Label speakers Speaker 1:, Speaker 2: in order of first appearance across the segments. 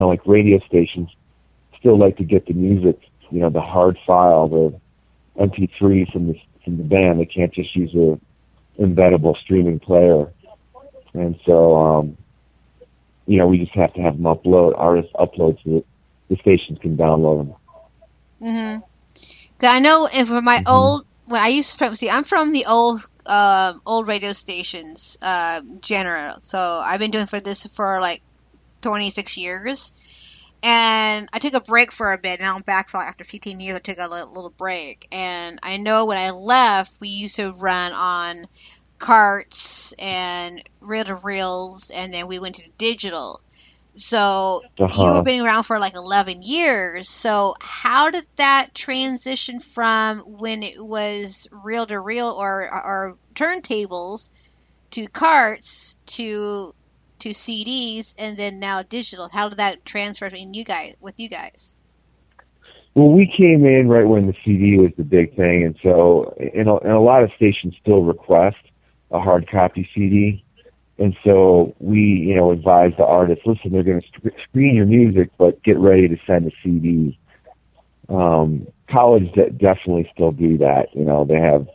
Speaker 1: like radio stations still like to get the music, the hard file, the MP3 from the band. They can't just use a embeddable streaming player. And so, we just have to have them artists upload so that the stations can download them.
Speaker 2: Mm-hmm. 'Cause I know, and for my old, when I used to, I'm from the old radio stations, general. So I've been doing this for like 26 years. And I took a break for a bit. Now I'm back for after 15 years. I took a little break. And I know when I left, we used to run on carts and reel-to-reels, and then we went to digital. So you've been around for like 11 years. So how did that transition from when it was reel-to-reel or turntables to carts to CDs and then now digital? How did that transfer with you guys?
Speaker 1: Well, we came in right when the CD was the big thing, and so and a lot of stations still request a hard copy CD. And so we, advise the artists, listen, they're going to screen your music, but get ready to send a CD. College definitely still do that. They have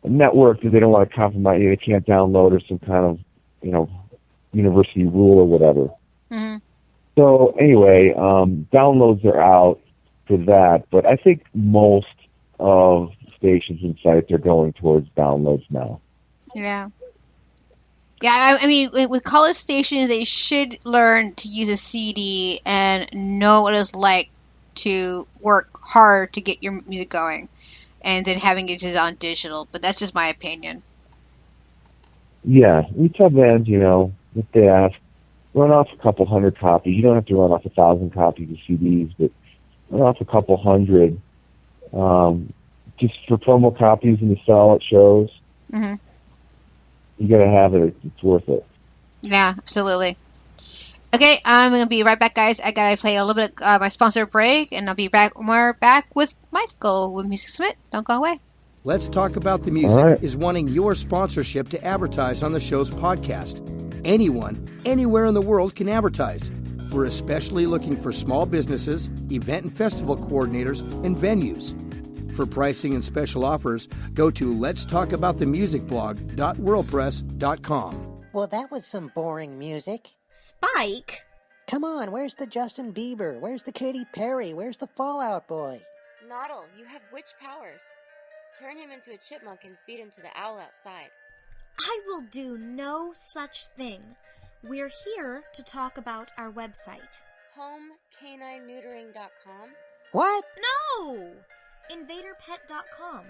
Speaker 1: a network that they don't want to compromise. They can't download or some kind of, university rule or whatever.
Speaker 2: Mm-hmm.
Speaker 1: So anyway, downloads are out for that, but I think most of stations and sites are going towards downloads now.
Speaker 2: Yeah. Yeah, I mean, with college stations, they should learn to use a CD and know what it's like to work hard to get your music going, and then having it just on digital. But that's just my opinion.
Speaker 1: Yeah, we tell bands, if they ask, run off a couple hundred copies. You don't have to run off 1,000 copies of CDs, but run off a couple hundred, just for promo copies and to sell at shows.
Speaker 2: Mm-hmm.
Speaker 1: You got to have it. It's worth it.
Speaker 2: Yeah, absolutely. Okay, I'm going to be right back, guys. I got to play a little bit my sponsor break, and I'll be back with Michael with MusicSUBMIT. Don't go away.
Speaker 3: Let's Talk About the Music is wanting your sponsorship to advertise on the show's podcast. Anyone, anywhere in the world can advertise. We're especially looking for small businesses, event and festival coordinators, and venues. For pricing and special offers, go to letstalkaboutthemusicblog.wordpress.com.
Speaker 4: Well, that was some boring music.
Speaker 5: Spike?
Speaker 4: Come on, where's the Justin Bieber? Where's the Katy Perry? Where's the Fall Out Boy?
Speaker 6: Noddle, you have witch powers. Turn him into a chipmunk and feed him to the owl outside.
Speaker 5: I will do no such thing. We're here to talk about our website.
Speaker 6: HomeCanineNeutering.com?
Speaker 4: What?
Speaker 5: No! InvaderPet.com,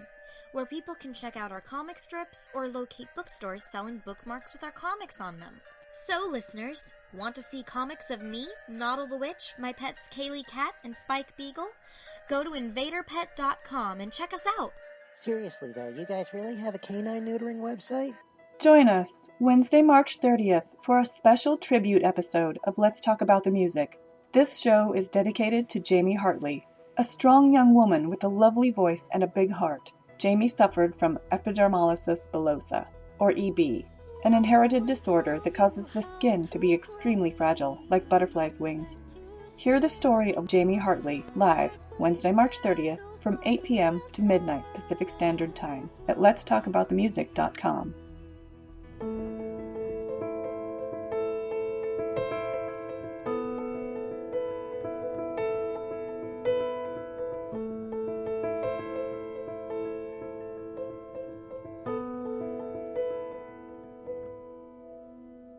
Speaker 5: where people can check out our comic strips or locate bookstores selling bookmarks with our comics on them. So, listeners, want to see comics of me, Noddle the Witch, my pets Kaylee Cat, and Spike Beagle? Go to InvaderPet.com and check us out.
Speaker 4: Seriously, though, you guys really have a canine neutering website?
Speaker 7: Join us Wednesday, March 30th for a special tribute episode of Let's Talk About the Music. This show is dedicated to Jamie Hartley, a strong young woman with a lovely voice and a big heart. Jamie suffered from epidermolysis bullosa, or EB, an inherited disorder that causes the skin to be extremely fragile, like butterflies' wings. Hear the story of Jamie Hartley live Wednesday, March 30th from 8 p.m. to midnight Pacific Standard Time at letstalkaboutthemusic.com.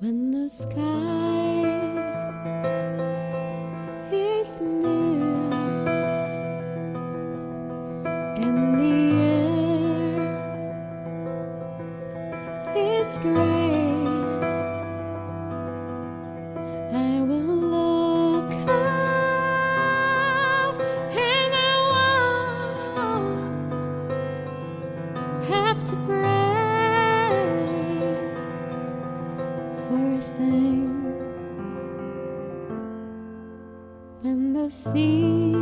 Speaker 8: When the sky is milk and the air is gray, I will look up and I won't have to pray for a thing. When the sea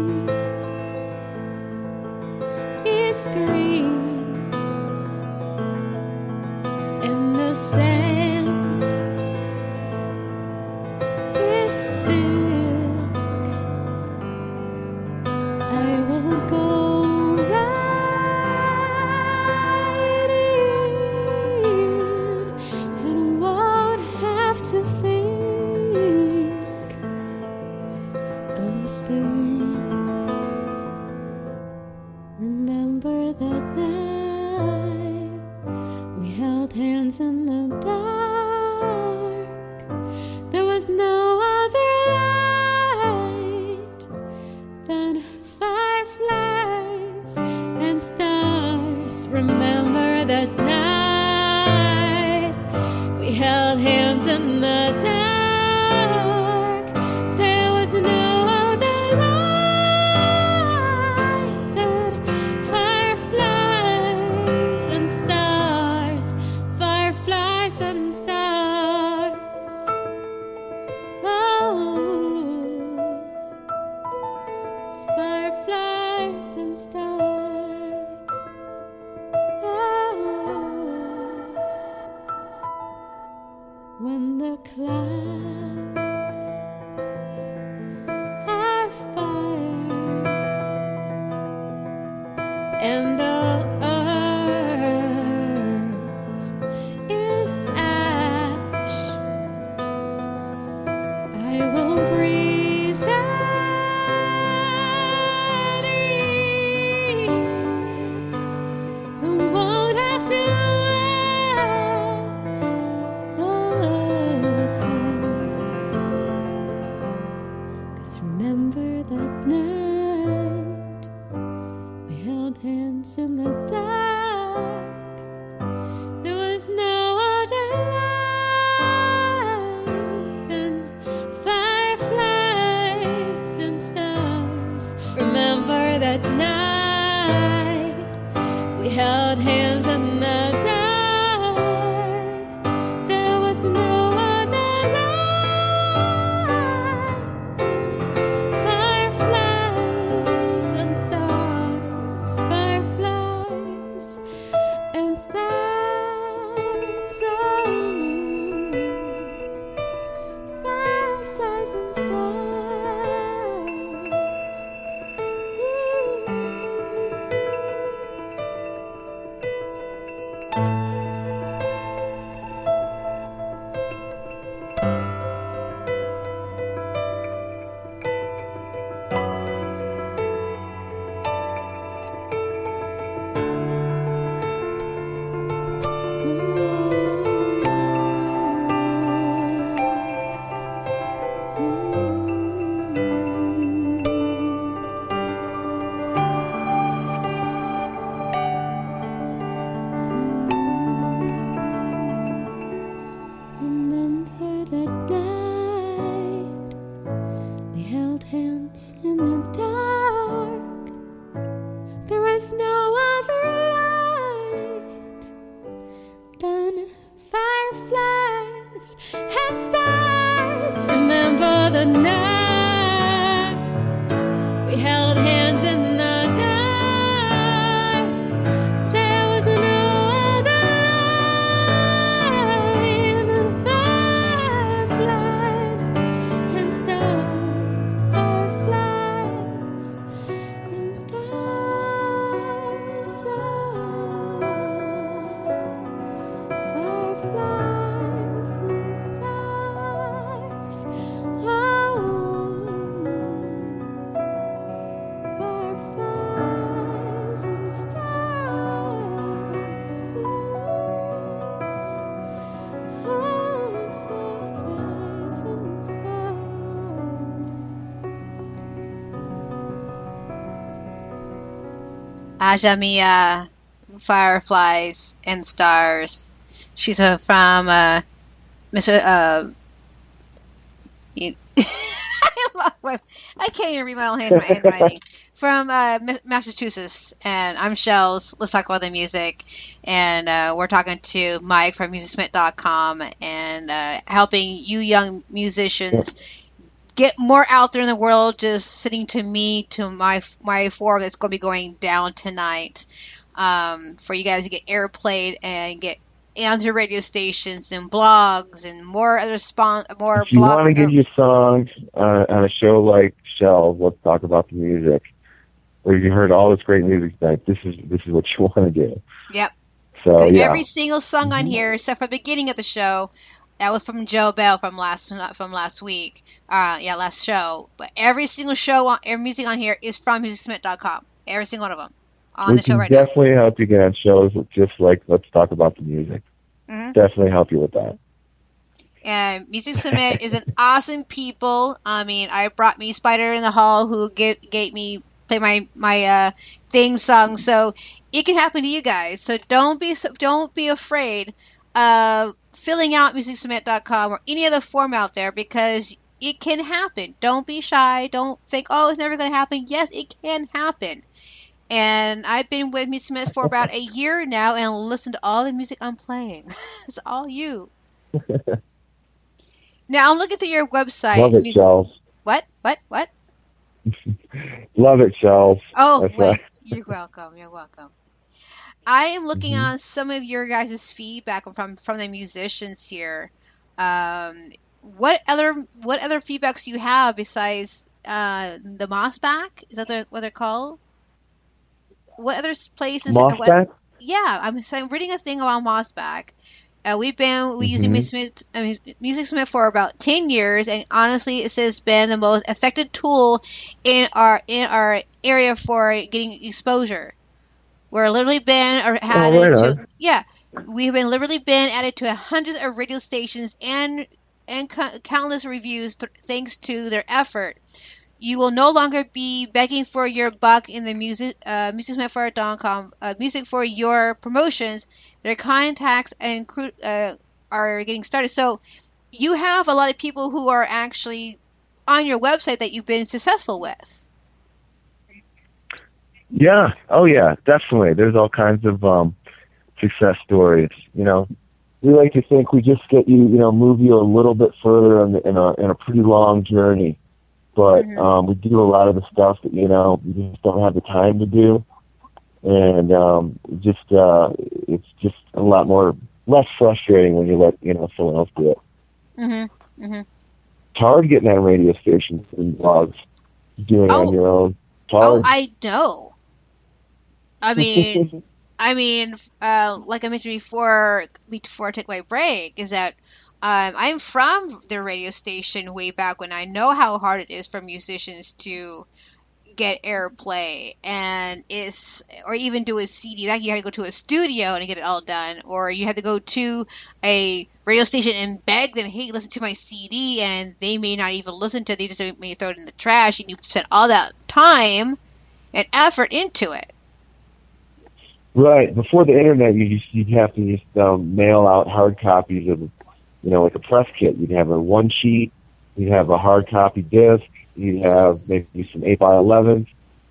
Speaker 8: is green and the sand is silver, in the dark. There was no other light than fireflies and stars, fireflies and stars. Oh, fireflies and stars. Oh, when the clouds are fire and the earth is ash, I will breathe out ease and won't have to ask. Cause remember that night we held hands in the dark. There was no other light than fireflies and stars. Remember that night we held hands in the dark. There was no other light than fireflies and stars, fireflies and stars. Oh, fireflies and stars. Remember that night we held hands in the dark. There was no other light than fireflies and stars. Remember the night we held hands in the dark. There was no other light than fireflies and stars, fireflies and stars. Oh, fireflies and stars. Oh, fireflies and stars. Oh, fireflies and stars.
Speaker 2: Aja Mia, Fireflies and Stars. She's from Mr. I can't even read my own handwriting. From Massachusetts, and I'm Shells. Let's talk about the music, and we're talking to Mike from MusicSUBMIT.com, and helping you young musicians get more out there in the world. Just sitting to me to my forum that's going to be going down tonight, for you guys to get airplayed and get onto radio stations and blogs and more other more.
Speaker 1: If you want to get your songs on a show like Shell, let's talk about the music. Where you heard all this great music tonight, this is what you want to do.
Speaker 2: Yep.
Speaker 1: So yeah.
Speaker 2: Every single song on here, except for the beginning of the show, that was from Joe Bell from last week. Last show. But every single show, every music on here is from MusicSUBMIT.com. Every single one of them on the show right now.
Speaker 1: We can definitely help you get on shows just like Let's Talk About the Music.
Speaker 2: Mm-hmm.
Speaker 1: Definitely help you with that.
Speaker 2: And MusicSUBMIT is an awesome people. I mean, I brought me Spider in the Hall, who gave me play my theme song, so it can happen to you guys. So don't be afraid of filling out MusicSubmit.com or any other form out there, because it can happen. Don't be shy. Don't think, oh, it's never going to happen. Yes, it can happen. And I've been with MusicSubmit for about a year now and listened to all the music I'm playing. It's all you. Now, I'm looking through your website.
Speaker 1: Love it, Charles.
Speaker 2: What?
Speaker 1: Love it, Charles.
Speaker 2: Oh, wait. You're welcome. I am looking on some of your guys' feedback from the musicians here. What other feedbacks do you have besides the Mossback? Is that what they're called? What other places?
Speaker 1: Mossback?
Speaker 2: Yeah, I'm reading a thing about Mossback. We've been using MusicSubmit for about 10 years, and honestly, it has been the most effective tool in our area for getting exposure. We're literally been we've been literally been added to hundreds of radio stations and countless reviews thanks to their effort. You will no longer be begging for your buck in the MusicSubmit.com music for your promotions. Their contacts and are getting started. So you have a lot of people who are actually on your website that you've been successful with.
Speaker 1: Yeah. Oh, yeah. Definitely. There's all kinds of success stories. You know, we like to think we just get you, move you a little bit further in a pretty long journey. But we do a lot of the stuff that, you just don't have the time to do. And it's just a lot less frustrating when you let, someone else do it. It's hard getting on radio stations and blogs, doing it on your own. It's hard.
Speaker 2: Oh, I know. I mean, like I mentioned before I took my break, is that I'm from the radio station way back when. I know how hard it is for musicians to get airplay, or even do a CD. Like you had to go to a studio and get it all done, or you had to go to a radio station and beg them, hey, listen to my CD, and they may not even listen to it. They just may throw it in the trash, and you spent all that time and effort into it.
Speaker 1: Right. Before the internet, you'd have to just mail out hard copies of, like a press kit. You'd have a one sheet, you'd have a hard copy disc, you'd have maybe some 8x11s.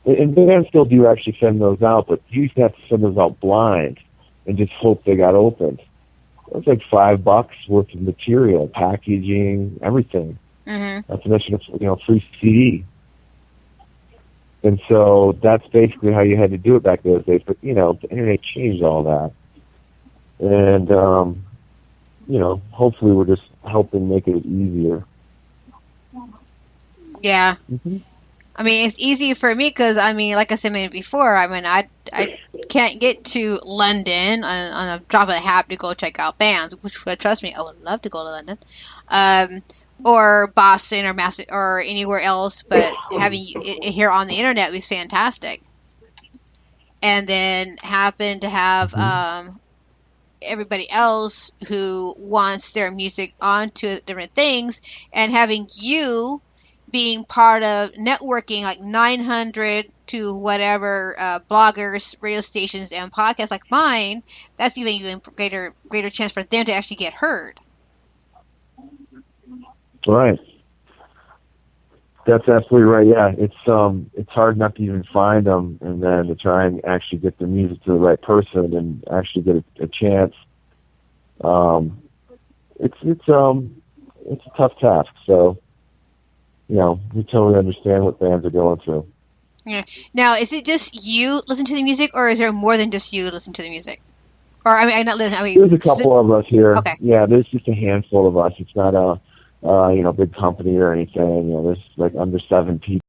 Speaker 1: And bands still do actually send those out, but you used to have to send those out blind and just hope they got opened. It was like $5 worth of material, packaging, everything. Not to mention a free CD. And so that's basically how you had to do it back those days. But, the internet changed all that. And, hopefully we're just helping make it easier.
Speaker 2: Yeah. I mean, it's easy for me because, like I said before, I can't get to London on a drop of a hat to go check out bands, which, trust me, I would love to go to London. Or Boston or anywhere else, but having it here on the internet was fantastic. And then happen to have everybody else who wants their music onto different things, and having you being part of networking like 900 to whatever bloggers, radio stations, and podcasts like mine, that's even greater chance for them to actually get heard.
Speaker 1: Right. That's absolutely right. Yeah, it's hard not to even find them, and then to try and actually get the music to the right person and actually get a chance. It's a tough task. So, we totally understand what bands are going through.
Speaker 2: Yeah. Now, is it just you listen to the music, or is there more than just you listen to the music? Or not listen.
Speaker 1: There's a couple of us here.
Speaker 2: Okay.
Speaker 1: Yeah, there's just a handful of us. It's not a big company or anything. There's like under 7 people.